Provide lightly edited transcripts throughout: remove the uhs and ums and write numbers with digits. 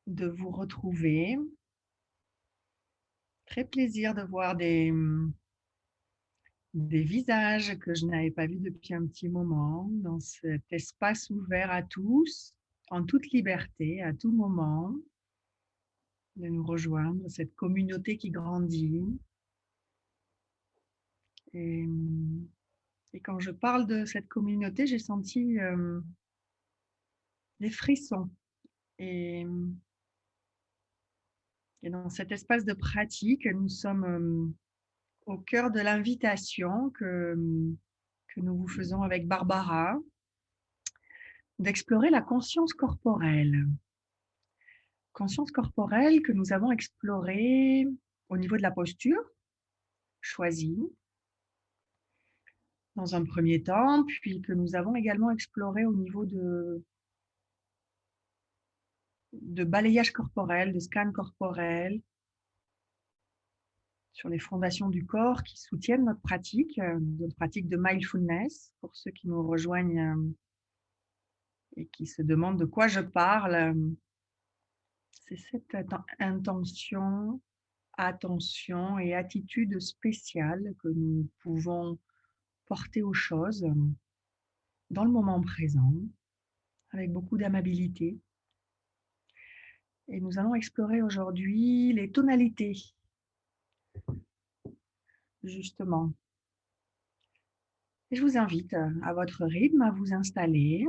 de vous retrouver. Très plaisir de voir des visages que je n'avais pas vus depuis un petit moment dans cet espace ouvert à tous, en toute liberté, à tout moment, de nous rejoindre, cette communauté qui grandit. Et, et quand je parle de cette communauté, j'ai senti des frissons. Et, et dans cet espace de pratique, nous sommes au cœur de l'invitation que nous vous faisons avec Barbara, d'explorer la conscience corporelle. Conscience corporelle que nous avons explorée au niveau de la posture choisie dans un premier temps, puis que nous avons également explorée au niveau de balayage corporel, de scan corporel, sur les fondations du corps qui soutiennent notre pratique de mindfulness. Pour ceux qui nous rejoignent et qui se demandent de quoi je parle, c'est cette intention, attention et attitude spéciale que nous pouvons porter aux choses dans le moment présent, avec beaucoup d'amabilité. Et nous allons explorer aujourd'hui les tonalités, justement. Et je vous invite à votre rythme à vous installer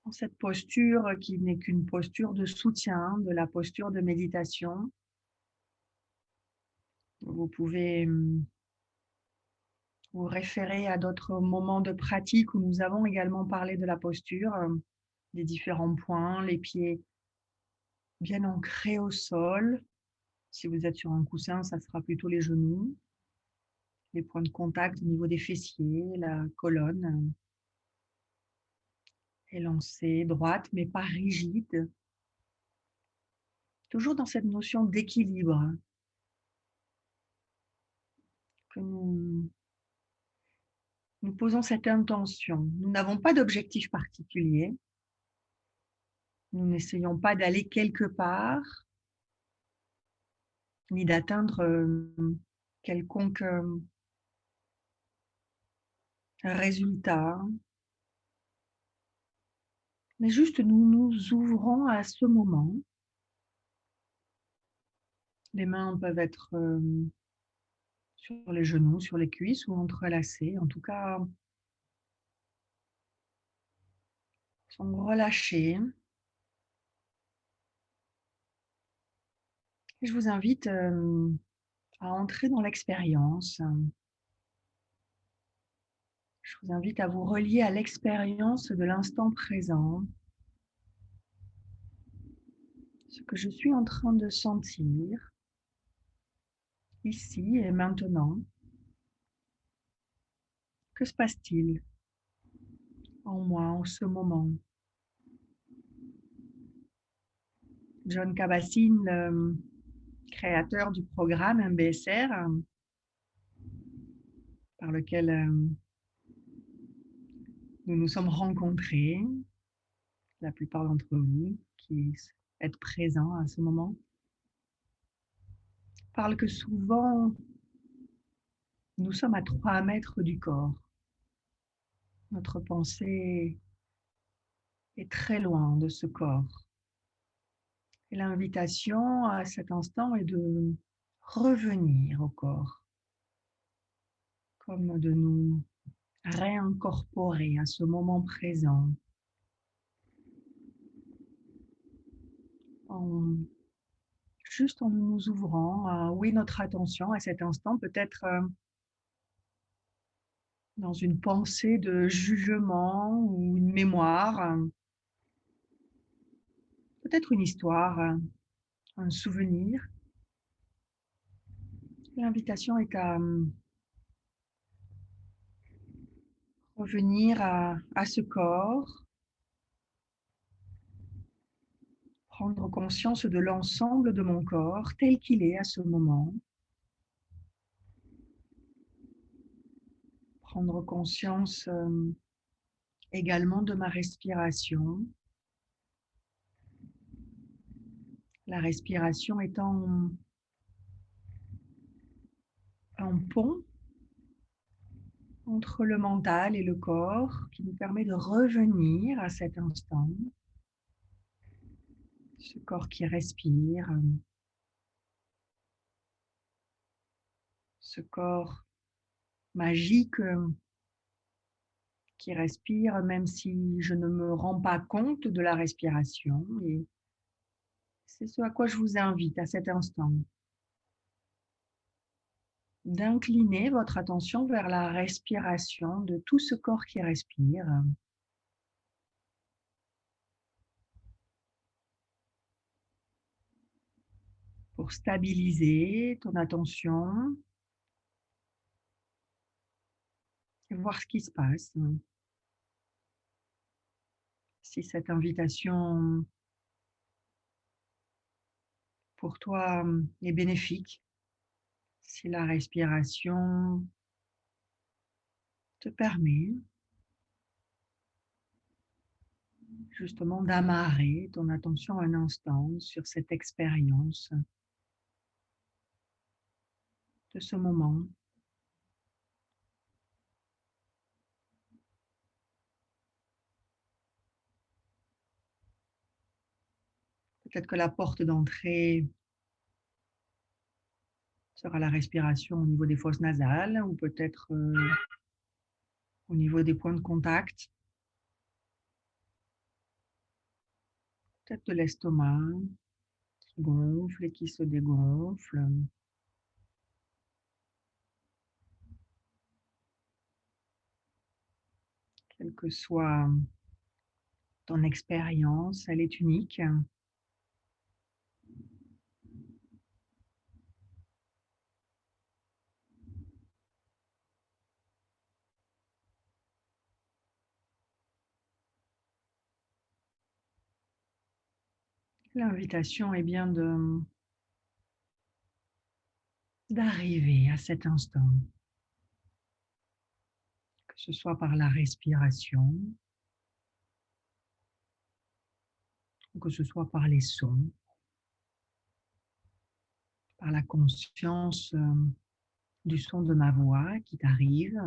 dans cette posture qui n'est qu'une posture de soutien, de la posture de méditation. Vous pouvez vous référer à d'autres moments de pratique où nous avons également parlé de la posture, des différents points, les pieds bien ancrés au sol. Si vous êtes sur un coussin, ça sera plutôt les genoux, les points de contact au niveau des fessiers, la colonne élancée, droite, mais pas rigide. Toujours dans cette notion d'équilibre que nous posons cette intention. Nous n'avons pas d'objectif particulier. Nous n'essayons pas d'aller quelque part, ni d'atteindre quelconque résultat, mais juste nous nous ouvrons à ce moment. Les mains peuvent être sur les genoux, sur les cuisses ou entrelacées. En tout cas, sont relâchées. Et je vous invite à entrer dans l'expérience. Je vous invite à vous relier à l'expérience de l'instant présent. Ce que je suis en train de sentir ici et maintenant. Que se passe-t-il en moi en ce moment? John Kabat-Zinn, le créateur du programme MBSR, par lequel nous nous sommes rencontrés, la plupart d'entre vous qui êtes présents à ce moment, parle que souvent nous sommes à 3 mètres du corps. Notre pensée est très loin de ce corps. Et l'invitation à cet instant est de revenir au corps, comme de nous réincorporer à ce moment présent, en, juste en nous ouvrant à oui notre attention à cet instant, peut-être dans une pensée de jugement ou une mémoire, peut-être une histoire, un souvenir. L'invitation est à revenir à ce corps, prendre conscience de l'ensemble de mon corps tel qu'il est à ce moment, prendre conscience également de ma respiration, La respiration étant un pont entre le mental et le corps qui nous permet de revenir à cet instant, ce corps qui respire, ce corps magique qui respire même si je ne me rends pas compte de la respiration. Et c'est ce à quoi je vous invite à cet instant, d'incliner votre attention vers la respiration de tout ce corps qui respire. Pour stabiliser ton attention et voir ce qui se passe. Si cette invitation pour toi est bénéfique, si la respiration te permet justement d'amarrer ton attention un instant sur cette expérience de ce moment. Peut-être que la porte d'entrée sera la respiration au niveau des fosses nasales ou peut-être au niveau des points de contact, peut-être de l'estomac qui gonfle et qui se dégonfle. Quelle que soit ton expérience, elle est unique. L'invitation est bien d'arriver à cet instant, que ce soit par la respiration, ou que ce soit par les sons, par la conscience du son de ma voix qui t'arrive,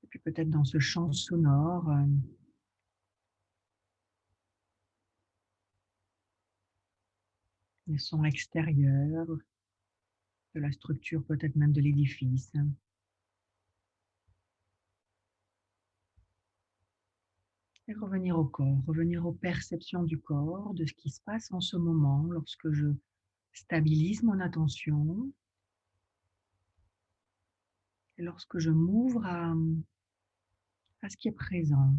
et puis peut-être dans ce champ sonore, les sons extérieurs, de la structure peut-être même de l'édifice. Et revenir au corps, revenir aux perceptions du corps, de ce qui se passe en ce moment lorsque je stabilise mon attention et lorsque je m'ouvre à ce qui est présent.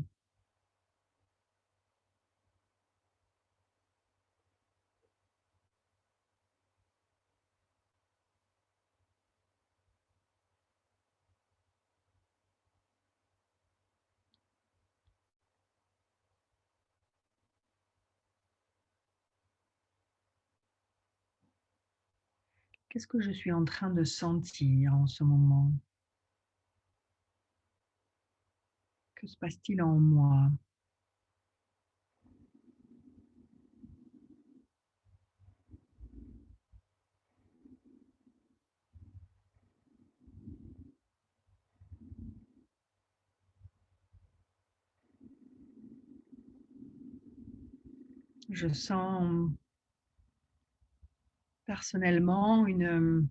Qu'est-ce que je suis en train de sentir en ce moment? Que se passe-t-il en moi? Je sens personnellement une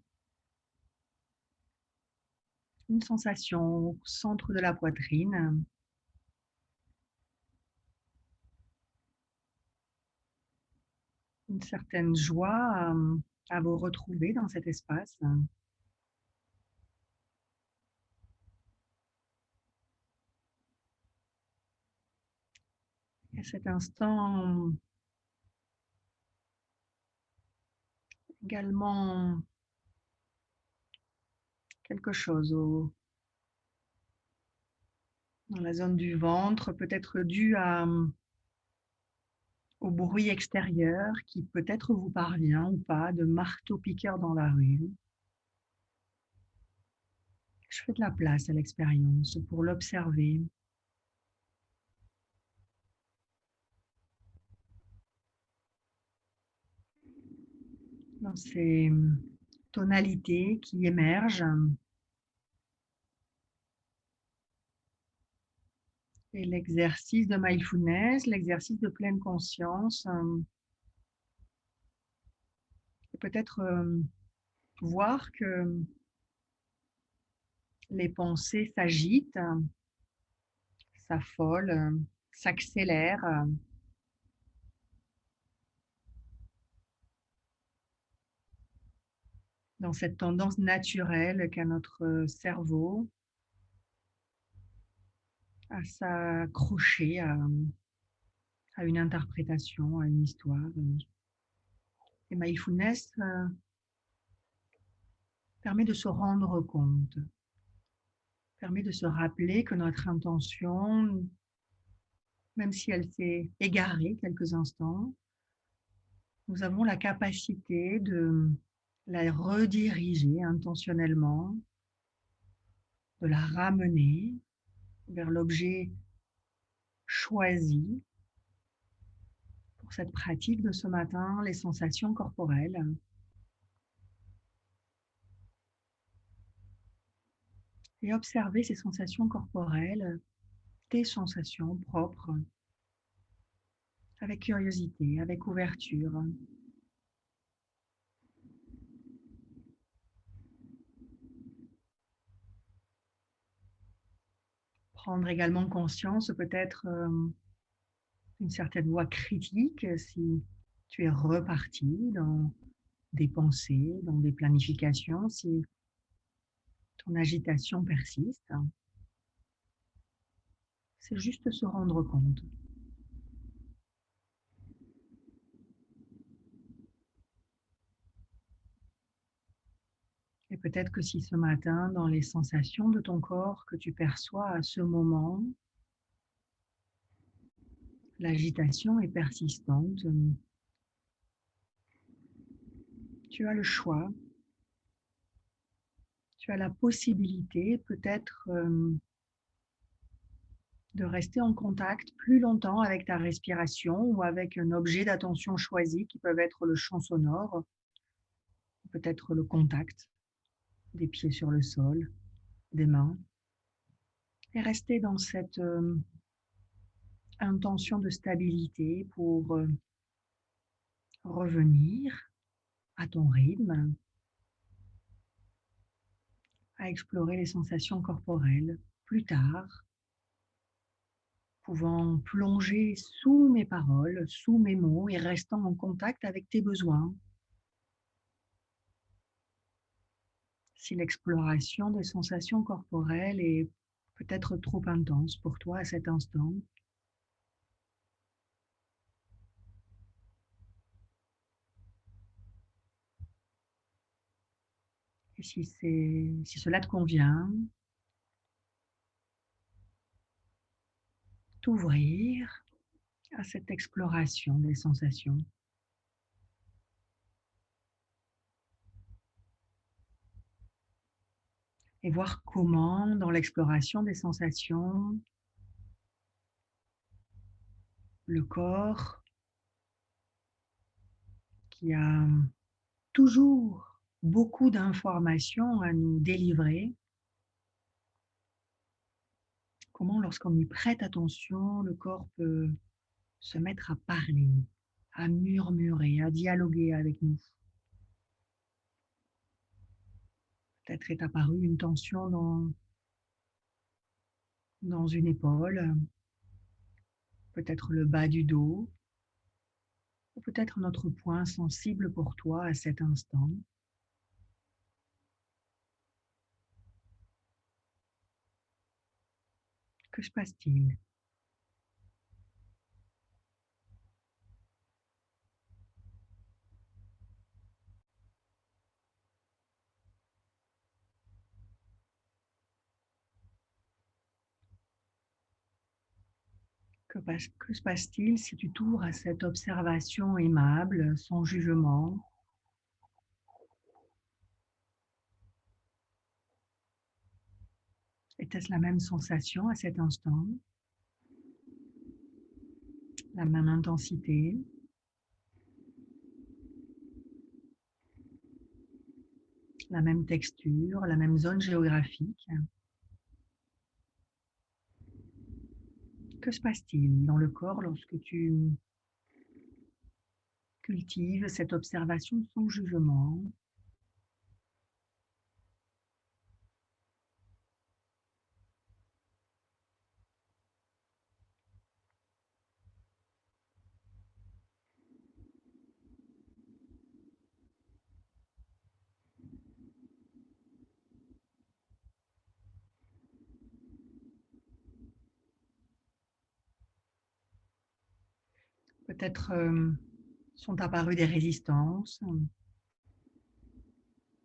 sensation au centre de la poitrine, une certaine joie à vous retrouver dans cet espace. Et à cet instant, également quelque chose dans la zone du ventre, peut-être dû au bruit extérieur qui peut-être vous parvient ou pas, de marteau-piqueur dans la rue. Je fais de la place à l'expérience pour l'observer. dans ces tonalités qui émergent. Et l'exercice de mindfulness, l'exercice de pleine conscience, et peut-être voir que les pensées s'agitent, s'affolent, s'accélèrent, dans cette tendance naturelle qu'a notre cerveau à s'accrocher à une interprétation, à une histoire. Et mindfulness permet de se rendre compte, permet de se rappeler que notre intention, même si elle s'est égarée quelques instants, nous avons la capacité de la rediriger intentionnellement, de la ramener vers l'objet choisi pour cette pratique de ce matin, les sensations corporelles. Et observer ces sensations corporelles, tes sensations propres, avec curiosité, avec ouverture. Prendre également conscience peut-être une certaine voix critique si tu es reparti dans des pensées, dans des planifications, si ton agitation persiste. C'est juste se rendre compte. Et peut-être que si ce matin, dans les sensations de ton corps que tu perçois à ce moment, l'agitation est persistante, tu as le choix, tu as la possibilité peut-être de rester en contact plus longtemps avec ta respiration ou avec un objet d'attention choisi qui peuvent être le champ sonore, peut-être le contact des pieds sur le sol, des mains, et rester dans cette intention de stabilité pour revenir à ton rythme, à explorer les sensations corporelles plus tard, pouvant plonger sous mes paroles, sous mes mots et restant en contact avec tes besoins. Si l'exploration des sensations corporelles est peut-être trop intense pour toi à cet instant, et si cela te convient, t'ouvrir à cette exploration des sensations. Et voir comment, dans l'exploration des sensations, le corps, qui a toujours beaucoup d'informations à nous délivrer, comment, lorsqu'on y prête attention, le corps peut se mettre à parler, à murmurer, à dialoguer avec nous. Peut-être est apparue une tension dans une épaule, peut-être le bas du dos, ou peut-être notre point sensible pour toi à cet instant. Que se passe-t-il? Que se passe-t-il si tu t'ouvres à cette observation aimable, sans jugement? Était-ce la même sensation à cet instant? La même intensité? la même texture, la même zone géographique. Que se passe-t-il dans le corps lorsque tu cultives cette observation sans jugement? Peut-être sont apparues des résistances,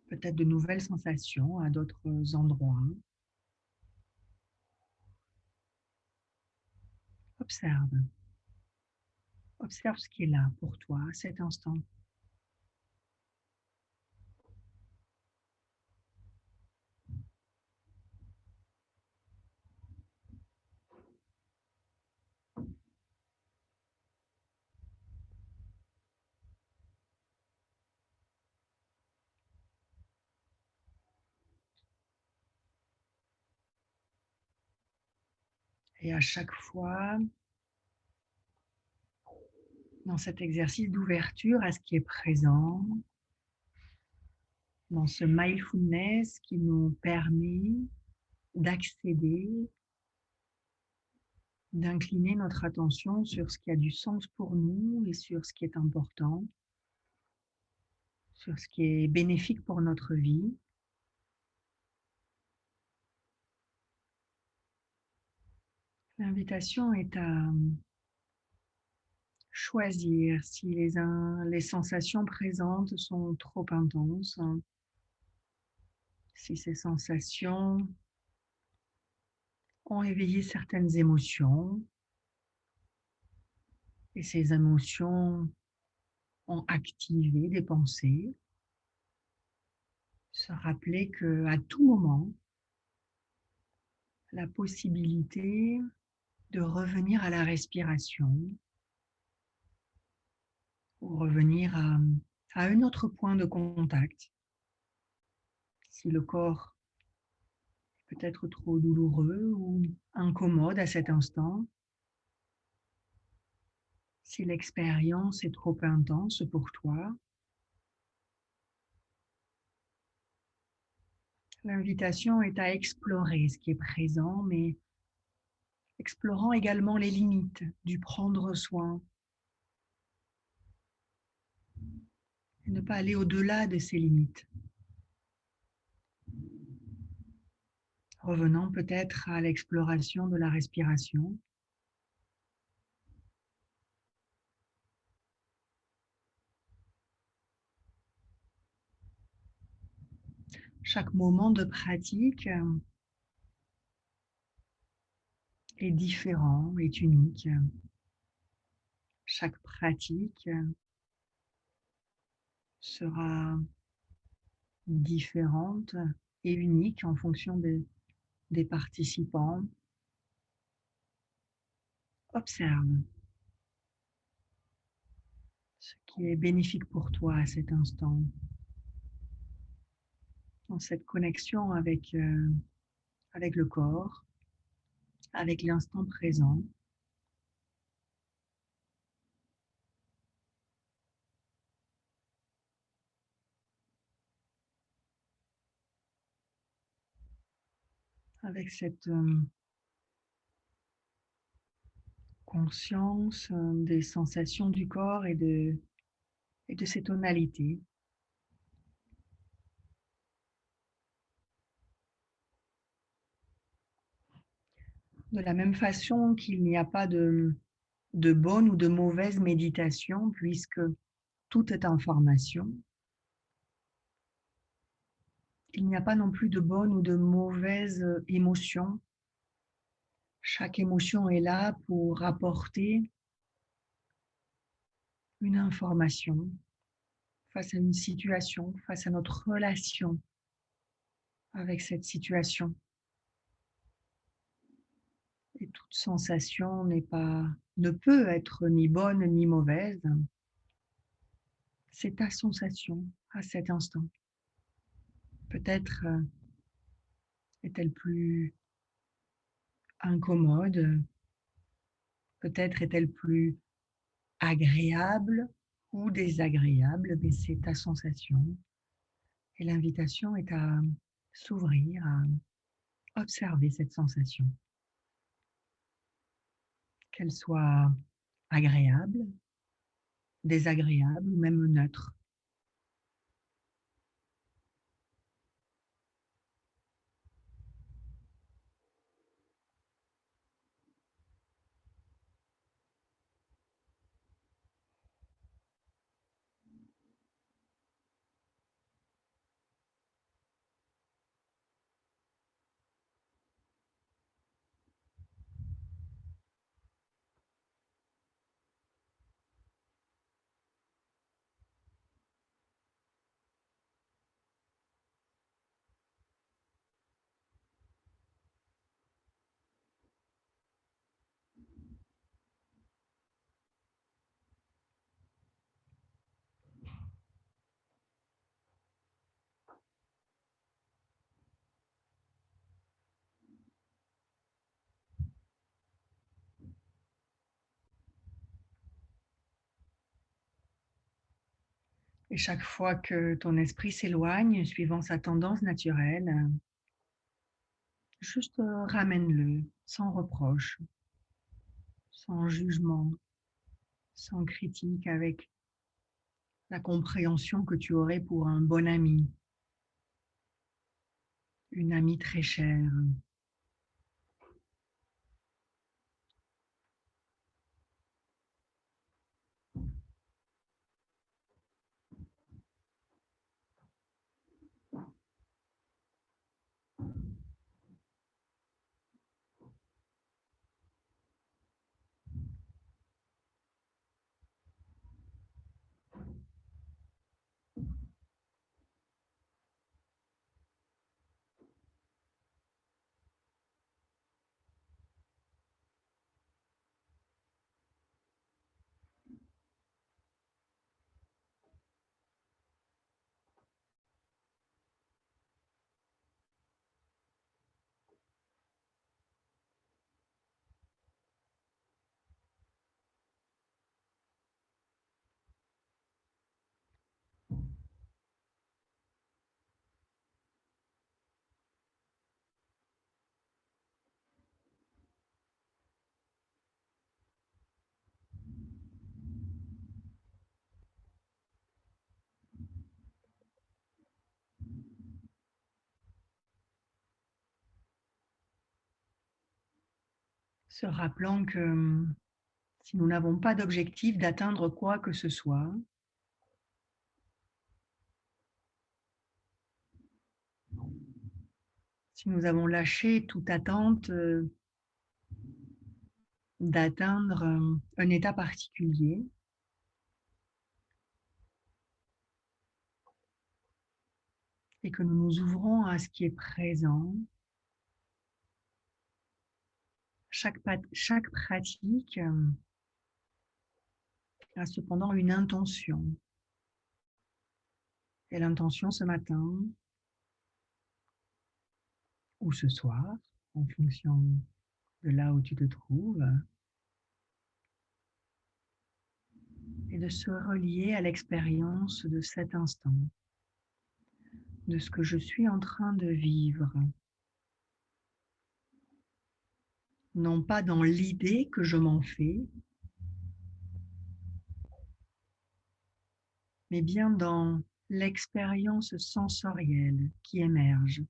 peut-être de nouvelles sensations à d'autres endroits. Observe. Observe ce qui est là pour toi à cet instant. Et à chaque fois, dans cet exercice d'ouverture à ce qui est présent, dans ce mindfulness qui nous permet d'accéder, d'incliner notre attention sur ce qui a du sens pour nous et sur ce qui est important, sur ce qui est bénéfique pour notre vie. L'invitation est à choisir si les sensations présentes sont trop intenses, si ces sensations ont éveillé certaines émotions et ces émotions ont activé des pensées. Se rappeler qu'à tout moment, la possibilité de revenir à la respiration ou revenir à un autre point de contact. Si le corps est peut-être trop douloureux ou incommode à cet instant, si l'expérience est trop intense pour toi, l'invitation est à explorer ce qui est présent, mais explorant également les limites du prendre soin et ne pas aller au-delà de ces limites. Revenons peut-être à l'exploration de la respiration. Chaque moment de pratique est différent, est unique. Chaque pratique sera différente et unique en fonction des participants. Observe ce qui est bénéfique pour toi à cet instant, dans cette connexion avec le corps, avec l'instant présent. Avec cette conscience des sensations du corps et de ses tonalités. De la même façon qu'il n'y a pas de bonne ou de mauvaise méditation, puisque tout est information, il n'y a pas non plus de bonne ou de mauvaise émotion. Chaque émotion est là pour apporter une information face à une situation, face à notre relation avec cette situation. Et toute sensation ne peut être ni bonne ni mauvaise. C'est ta sensation à cet instant. Peut-être est-elle plus incommode, peut-être est-elle plus agréable ou désagréable, mais c'est ta sensation. Et l'invitation est à s'ouvrir, à observer cette sensation, qu'elle soit agréable, désagréable ou même neutre. Et chaque fois que ton esprit s'éloigne, suivant sa tendance naturelle, juste ramène-le sans reproche, sans jugement, sans critique, avec la compréhension que tu aurais pour un bon ami, une amie très chère. Se rappelant que si nous n'avons pas d'objectif d'atteindre quoi que ce soit, si nous avons lâché toute attente d'atteindre un état particulier, et que nous nous ouvrons à ce qui est présent, chaque pratique a cependant une intention. Et l'intention ce matin ou ce soir, en fonction de là où tu te trouves, est de se relier à l'expérience de cet instant, de ce que je suis en train de vivre. Non pas dans l'idée que je m'en fais, mais bien dans l'expérience sensorielle qui émerge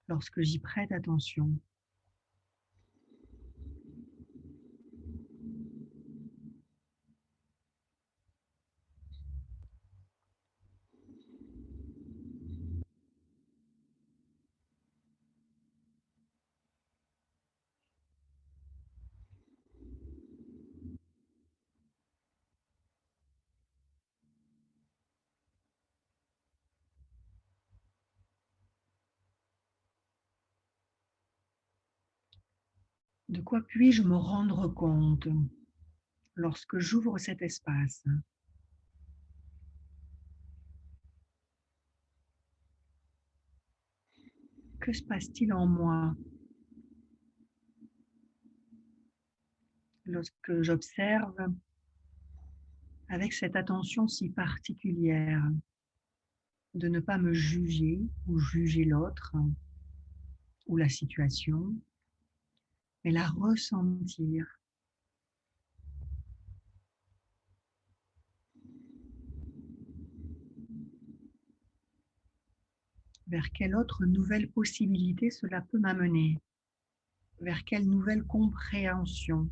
lorsque j'y prête attention. De quoi puis-je me rendre compte lorsque j'ouvre cet espace? Que se passe-t-il en moi lorsque j'observe avec cette attention si particulière de ne pas me juger ou juger l'autre ou la situation, mais la ressentir. Vers quelle autre nouvelle possibilité cela peut m'amener? Vers quelle nouvelle compréhension?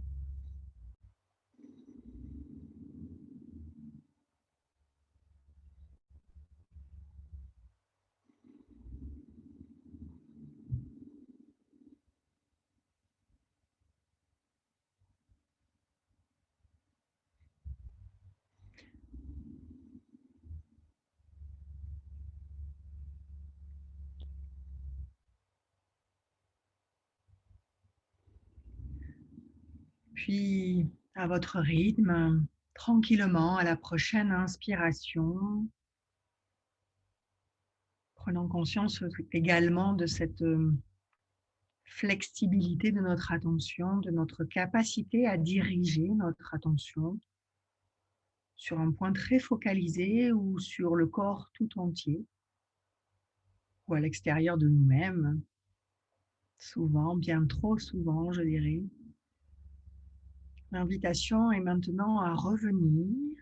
Puis, à votre rythme, tranquillement, à la prochaine inspiration, prenant conscience également de cette flexibilité de notre attention, de notre capacité à diriger notre attention sur un point très focalisé ou sur le corps tout entier ou à l'extérieur de nous-mêmes, souvent, bien trop souvent, je dirais. L'invitation est maintenant à revenir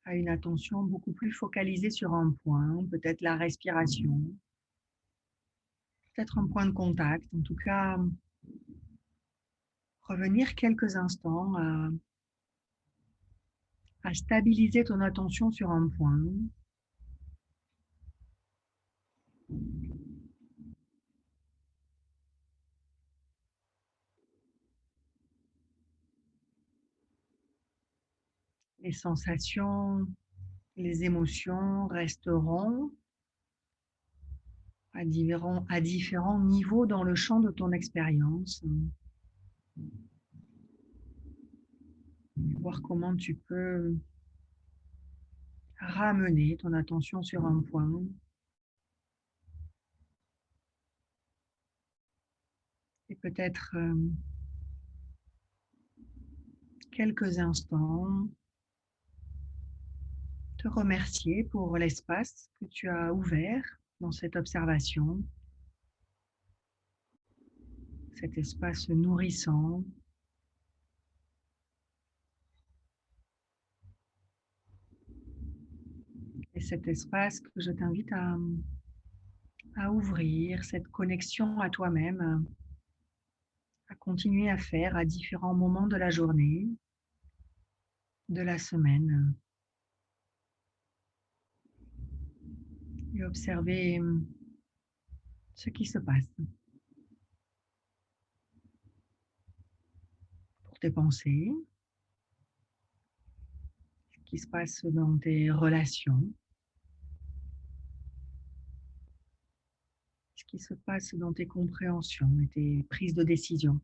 à une attention beaucoup plus focalisée sur un point, peut-être la respiration, peut-être un point de contact, en tout cas, revenir quelques instants à stabiliser ton attention sur un point. Les sensations, les émotions resteront à différents niveaux dans le champ de ton expérience. Voir comment tu peux ramener ton attention sur un point et peut-être quelques instants te remercier pour l'espace que tu as ouvert dans cette observation, cet espace nourrissant. Et cet espace que je t'invite à ouvrir, cette connexion à toi-même, à continuer à faire à différents moments de la journée, de la semaine, et observer ce qui se passe pour tes pensées, ce qui se passe dans tes relations, ce qui se passe dans tes compréhensions et tes prises de décision.